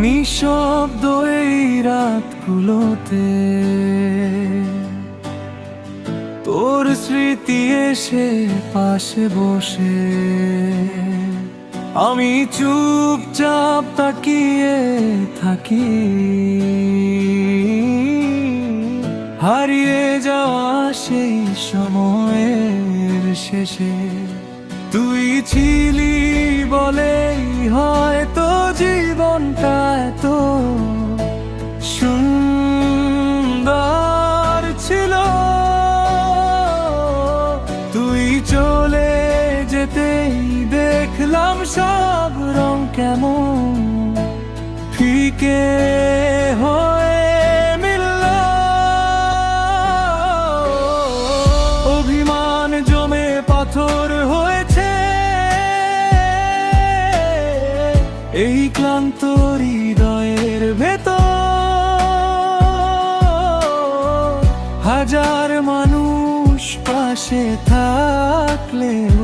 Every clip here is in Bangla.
নিঃশব্দ এই রাতগুলোতে তোর স্মৃতি এসে পাশে বসে, আমি চুপচাপ তাকিয়ে থাকি। হারিয়ে যাওয়া সেই সময়ের শেষে তুই ছিলি বলেই হয়তো জীবনটা এত সুন্দর ছিল। তুই চলে যেতেই দেখলাম সব রং কেমন ফিকে হয়ে মিলল। অভিমান জমে পাথর হয়েছে এই ক্লান্ত হৃদয়ের ভেতর। হাজার মানুষ পাশে থাকলেও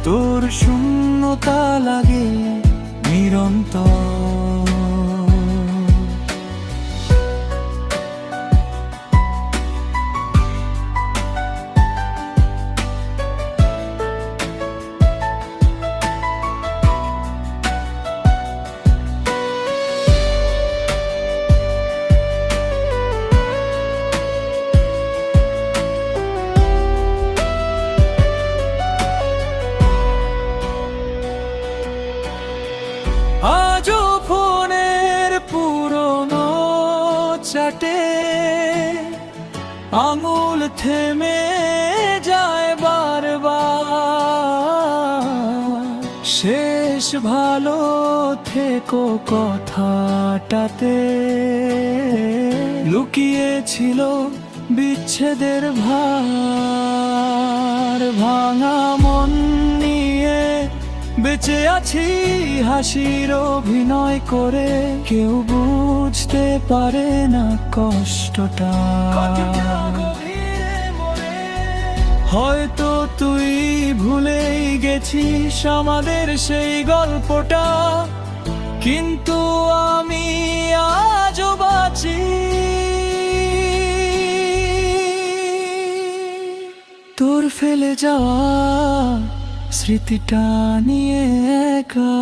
তোর শূন্যতা লাগে নিরন্তর। আজও ফোনের পুরনো চ্যাটে আঙুল থেমে যায় বারবার। শেষ ভালো থেকো কথাটাতে লুকিয়েছিল বিচ্ছেদের ভার। ভাঙা মন নিয়ে বেঁচে আছি হাসির অভিনয় করে, কেউ বুঝতে পারে না কষ্টটা। হয়তো তুই ভুলেই গেছিস আমাদের সেই গল্পটা, কিন্তু আমি আজও বাঁচি তোর ফেলে যাওয়া স্মৃতিটা নিয়ে একা।